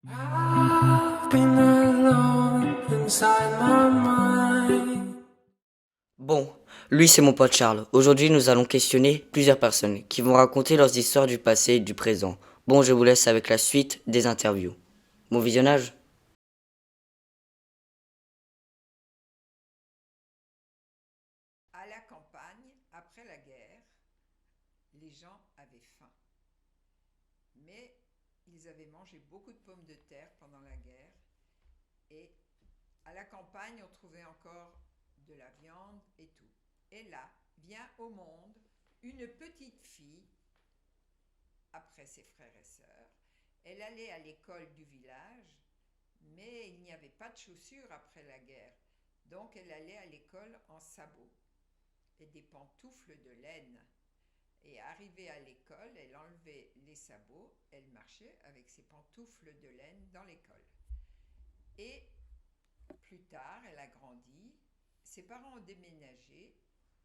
I've been alone inside my mind. Bon, lui c'est mon pote Charles. Aujourd'hui nous allons questionner plusieurs personnes qui vont raconter leurs histoires du passé et du présent. Bon, je vous laisse avec la suite des interviews. Bon visionnage. À la campagne, après la guerre, les gens avaient faim. Mais ils avaient mangé beaucoup de pommes de terre pendant la guerre. Et à la campagne, on trouvait encore de la viande et tout. Et là, vient au monde une petite fille, après ses frères et sœurs. Elle allait à l'école du village, mais il n'y avait pas de chaussures après la guerre. Donc elle allait à l'école en sabots et des pantoufles de laine. Et arrivée à l'école, elle enlevait les sabots, elle marchait avec ses pantoufles de laine dans l'école. Et plus tard, elle a grandi, ses parents ont déménagé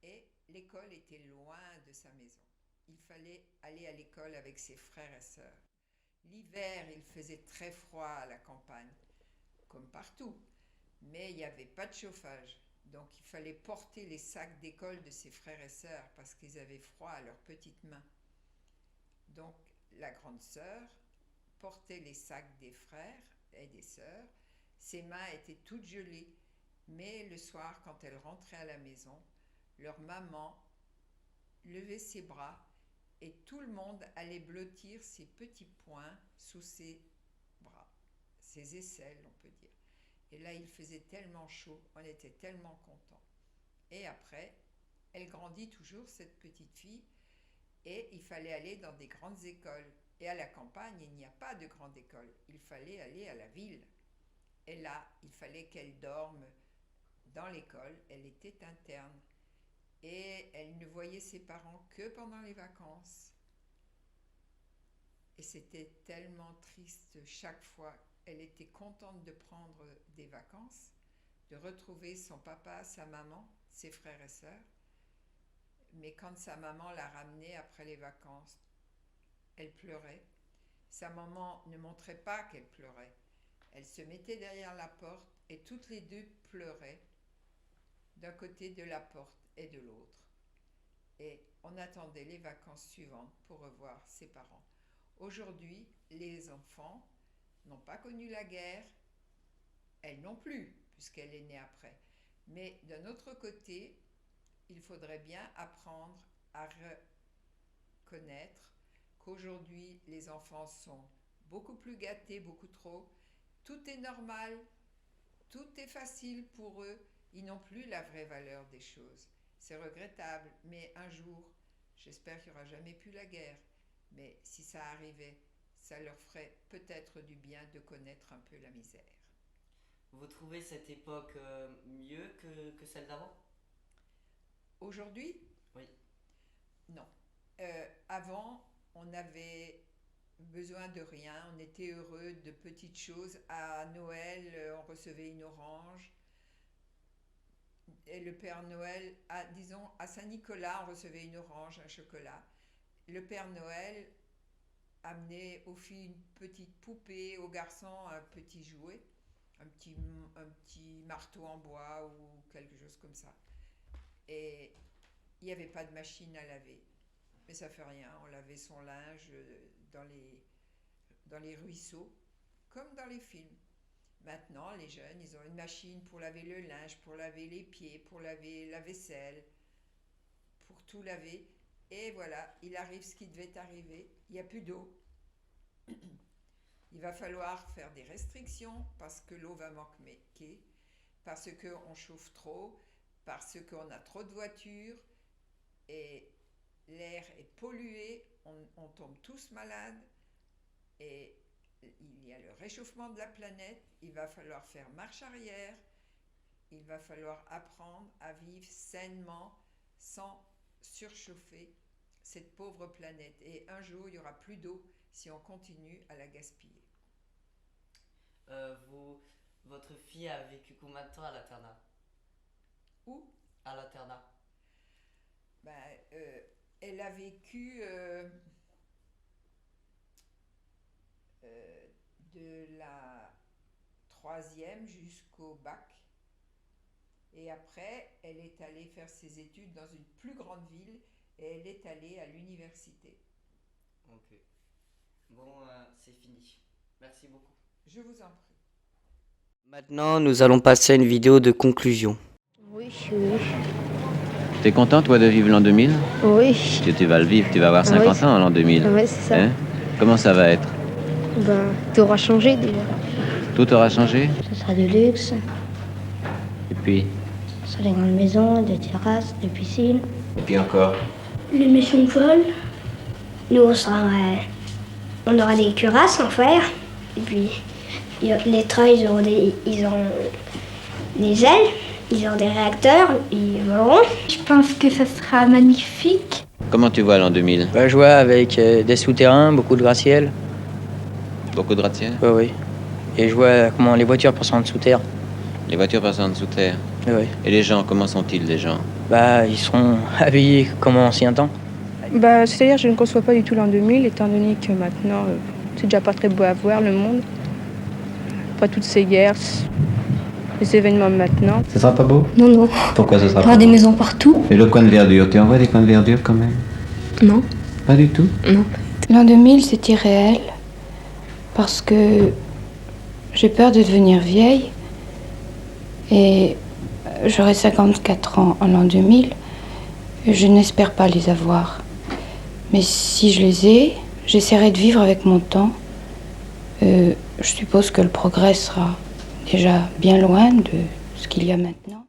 et l'école était loin de sa maison. Il fallait aller à l'école avec ses frères et sœurs. L'hiver, il faisait très froid à la campagne, comme partout, mais il n'y avait pas de chauffage. Donc il fallait porter les sacs d'école de ses frères et sœurs parce qu'ils avaient froid à leurs petites mains. Donc la grande sœur portait les sacs des frères et des sœurs. Ses mains étaient toutes gelées, mais le soir, quand elle rentrait à la maison, leur maman levait ses bras et tout le monde allait blottir ses petits poings sous ses bras, ses aisselles, on peut dire. Et là, il faisait tellement chaud, on était tellement contents. Et après, elle grandit toujours, cette petite fille, et il fallait aller dans des grandes écoles. Et à la campagne, il n'y a pas de grande école. Il fallait aller à la ville. Et là, il fallait qu'elle dorme dans l'école. Elle était interne. Et elle ne voyait ses parents que pendant les vacances. Et c'était tellement triste chaque fois. Elle était contente de prendre des vacances, de retrouver son papa, sa maman, ses frères et sœurs. Mais quand sa maman l'a ramenée après les vacances, elle pleurait. Sa maman ne montrait pas qu'elle pleurait. Elle se mettait derrière la porte et toutes les deux pleuraient d'un côté de la porte et de l'autre. Et on attendait les vacances suivantes pour revoir ses parents. Aujourd'hui, les enfants n'ont pas connu la guerre, elle non plus, puisqu'elle est née après. Mais d'un autre côté, il faudrait bien apprendre à reconnaître qu'aujourd'hui, les enfants sont beaucoup plus gâtés, beaucoup trop. Tout est normal, tout est facile pour eux. Ils n'ont plus la vraie valeur des choses. C'est regrettable, mais un jour, j'espère qu'il n'y aura jamais plus la guerre. Mais si ça arrivait, ça leur ferait peut-être du bien de connaître un peu la misère. Vous trouvez cette époque mieux que celle d'avant? Aujourd'hui, Oui. non. Avant, on avait besoin de rien, on était heureux de petites choses. À Noël, on recevait une orange. Et le Père Noël, disons, à Saint-Nicolas, on recevait une orange, un chocolat. Le Père Noël amenait aux filles une petite poupée, aux garçons un petit jouet, un petit, un petit marteau en bois ou quelque chose comme ça. Et il n'y avait pas de machine à laver. Mais ça fait rien, on lavait son linge dans les ruisseaux, comme dans les films. Maintenant, les jeunes, ils ont une machine pour laver le linge, pour laver les pieds, pour laver la vaisselle, pour tout laver. Et voilà, il arrive ce qui devait arriver. Il n'y a plus d'eau. Il va falloir faire des restrictions parce que l'eau va manquer, parce qu'on chauffe trop, parce qu'on a trop de voitures et l'air est pollué, on tombe tous malades et il y a le réchauffement de la planète, il va falloir faire marche arrière, il va falloir apprendre à vivre sainement sans surchauffer cette pauvre planète. Et un jour, il n'y aura plus d'eau si on continue à la gaspiller. Vous, votre fille a vécu combien de temps à l'internat? Où À l'internat. ben, Elle a vécu de la troisième jusqu'au bac. Et après, elle est allée faire ses études dans une plus grande ville et elle est allée à l'université. Ok. Bon, c'est fini. Merci beaucoup. Je vous en prie. Maintenant, nous allons passer à une vidéo de conclusion. Oui, oui. T'es content, toi, de vivre l'an 2000? Oui. Que tu vas le vivre, tu vas avoir 50 Oui. ans en l'an 2000. Ouais, c'est ça. Hein? Comment ça va être? Ben, tout aura changé déjà. Tout aura changé? Ce sera du luxe, Et puis? ce sera des grandes maisons, des terrasses, des piscines. Et puis encore? Les maisons folles. Nous, on aura des cuirasses en fer. Et puis, les trains, ils auront des ailes, ils auront des réacteurs, ils voleront. Je pense que ça sera magnifique. Comment tu vois l'an 2000? Bah, je vois avec des souterrains, beaucoup de gratte-ciel. Beaucoup de gratte-ciel? Oui. Et je vois comment les voitures passent en dessous terre. Les voitures passent en dessous terre. Oui. Et les gens, comment sont-ils, les gens? Bah, ils seront habillés comme en ancien temps. Bah, c'est-à-dire je ne conçois pas du tout l'an 2000, étant donné que maintenant, c'est déjà pas très beau à voir, le monde. Après toutes ces guerres, les événements maintenant. Ce sera pas beau? Non, non. Pourquoi ce sera Il y pas aura beau? des maisons partout. Et le coin de verdure, tu en vois des coins de verdure quand même? Non. Pas du tout? Non. L'an 2000, c'est irréel. Parce que j'ai peur de devenir vieille. Et j'aurai 54 ans en l'an 2000. Et je n'espère pas les avoir. Mais si je les ai, j'essaierai de vivre avec mon temps. Je suppose que le progrès sera déjà bien loin de ce qu'il y a maintenant.